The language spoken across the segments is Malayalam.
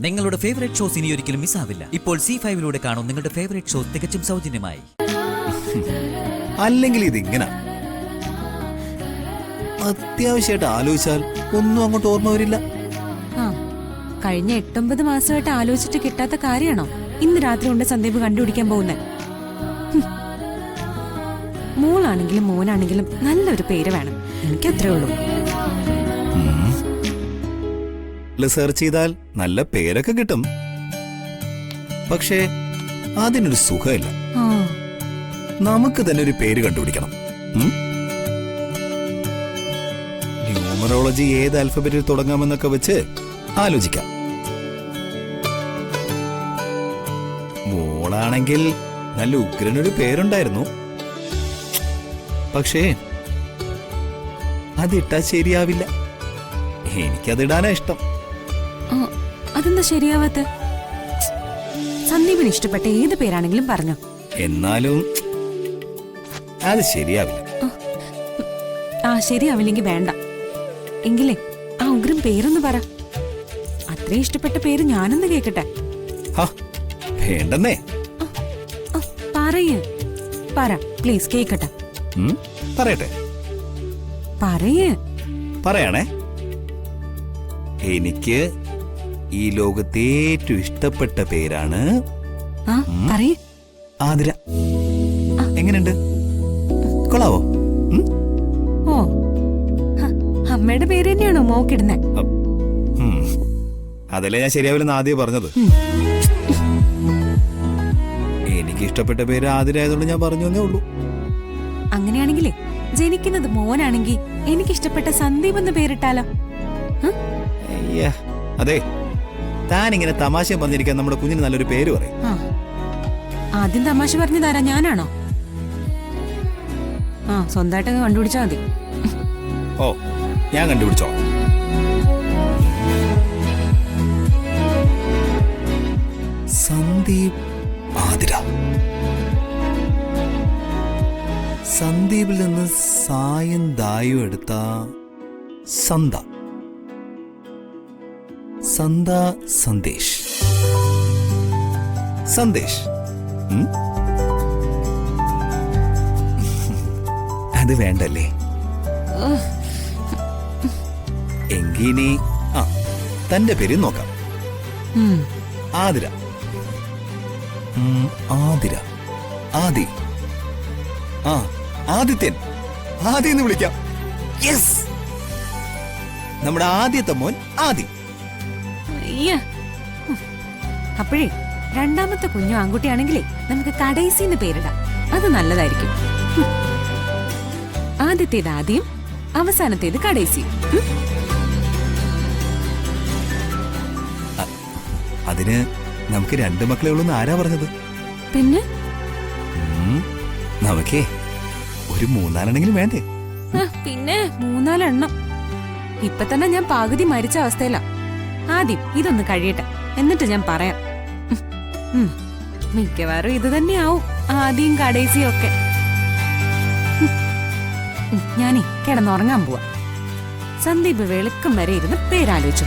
നിങ്ങളുടെ ഫേവറേറ്റ് ഷോസ് ഇനി ഒരിക്കലും മിസ്സാവില്ല. ഇപ്പോൾ C5 കാണും നിങ്ങളുടെ ഫേവറേറ്റ് ഷോസ് തികച്ചും സൗജന്യമായി. അല്ലെങ്കിൽ ഇതിങ്ങനെ അത്യാവശ്യമായിട്ട് ആലോചിച്ചാൽ ഒന്നും അങ്ങോട്ട് ഓർമ്മ വരില്ല. കഴിഞ്ഞ 8-9 മാസമായിട്ട് ആലോചിച്ചിട്ട് കിട്ടാത്ത കാര്യമാണോ ഇന്ന് രാത്രി കൊണ്ട് സന്ദീപ് കണ്ടുപിടിക്കാൻ പോകുന്നത്? മോളാണെങ്കിലും മോനാണെങ്കിലും നല്ലൊരു പേര് വേണം, എനിക്കത്രേ ഉള്ളൂ. സെർച്ച് ചെയ്താൽ നല്ല പേരൊക്കെ കിട്ടും, പക്ഷേ അതിനൊരു സുഖമില്ല. നമുക്ക് തന്നെ ഒരു പേര് കണ്ടുപിടിക്കണം. ന്യൂമറോളജി ഏത് ആൽഫബറ്റിൽ തുടങ്ങാമെന്നൊക്കെ വെച്ച് ആലോചിക്കാം. മോളാണെങ്കിൽ നല്ല ഉഗ്രനൊരു പേരുണ്ടായിരുന്നു, പക്ഷേ അതിട്ടാ ശരിയാവില്ല. എനിക്കതിടാനാ ഇഷ്ടം. അതെന്താ ശരിയാവാത്ത? സന്ദീപിന് ഇഷ്ടപ്പെട്ട ഏത് പേരാണെങ്കിലും പറഞ്ഞോ. എന്നാലും അത് ശരിയാവില്ല. ശരിയാവില്ലെങ്കിൽ വേണ്ട. എങ്കിലേ ആ ഉഗ്രം പേരൊന്ന് പറ. അത്രയും ഇഷ്ടപ്പെട്ട പേര് ഞാനൊന്ന് കേക്കട്ടെ. വേണ്ടെന്നേ. പറ പ്ലീസ്, കേക്കട്ടെ. പറയട്ടെ. പറയണേ. എനിക്ക് ഈ ലോകത്തെ ഏറ്റവും ഇഷ്ടപ്പെട്ട പേരാണ് ആതിര. എങ്ങനെയുണ്ട്? കൊള്ളാവോ? അമ്മയുടെ പേര് തന്നെയാണോ മോക്കിടുന്നേ? അതല്ലേ ഞാൻ ശരിയാവില്ലെന്ന് ആദ്യം പറഞ്ഞത്. എനിക്ക് ഇഷ്ടപ്പെട്ട പേര് ആതിര ആയതുകൊണ്ട് ഞാൻ പറഞ്ഞു എന്നേ ഉള്ളൂ. അങ്ങനെയാണെങ്കിലേ ജനിക്കുന്നത് മോനാണെങ്കിൽ എനിക്കിഷ്ടപ്പെട്ട സന്ദീപ് എന്ന് പേരിട്ടാലോ? അതെ, താൻ ഇങ്ങനെ തമാശ പറഞ്ഞിരിക്കാൻ നമ്മുടെ കുഞ്ഞിന് നല്ലൊരു പേര് പറയും. ആദ്യം തമാശ പറഞ്ഞതാരാ, ഞാനാണോ? സ്വന്തമായിട്ടൊക്കെ കണ്ടുപിടിച്ചാ മതി. ഓ, ഞാൻ കണ്ടുപിടിച്ചോ. സന്ദീപ് ആതിര. സന്ദീപിൽ നിന്ന് സായും ദായും എടുത്ത സന്ത. സന്ത സന്ദേശ്. സന്ദേശ് അത് വേണ്ടല്ലേ? എങ്കിനി തന്റെ പേര് നോക്കാം. ആതിര. ആതിര. ആദി. ആദിത്യൻ. ആദി എന്ന് വിളിക്കാം. യെസ്, നമ്മുടെ ആദ്യത്തെ മോൻ ആദി. അപ്പോഴേ രണ്ടാമത്തെ കുഞ്ഞു ആൺകുട്ടിയാണെങ്കിലേ നമുക്ക് കടൈസിന്ന് പേരിടാം. അത് നല്ലതായിരിക്കും. ആദ്യത്തേത് ആദ്യം, അവസാനത്തേത് കടൈസി. അതിന് നമുക്ക് 2 മക്കളെ ഉള്ളൂ ആരാ പറഞ്ഞത്? പിന്നെ നമുക്കേ ഒരു 3-4 വേണ്ടേ? പിന്നെ 3-4. ഇപ്പൊ തന്നെ ഞാൻ പകുതി മരിച്ച അവസ്ഥയിലാ. ആദ്യം ഇതൊന്ന് കഴിയട്ടെ, എന്നിട്ട് ഞാൻ പറയാം. മിക്കവാറും ഇത് തന്നെയാവും ആദ്യം കടൈസിയും ഒക്കെ. ഞാനേ കിടന്നുറങ്ങാൻ പോവാ. സന്ദീപ് വെളുക്കം വരെ ഇരുന്ന് പേരാലോചിച്ചു.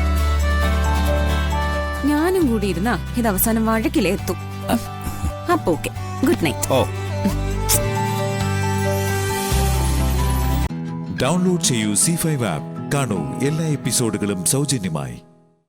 ഞാനും കൂടി ഇരുന്നാ ഇത് അവസാനം വഴക്കിലേ എത്തും. അപ്പൊ ഓക്കെ, ഗുഡ് നൈറ്റ്. ഡൗൺലോഡ് ചെയ്യൂ C5 ആപ്പ്. കാണൂ എല്ലാ എപ്പിസോഡുകളും സൗജന്യമായി.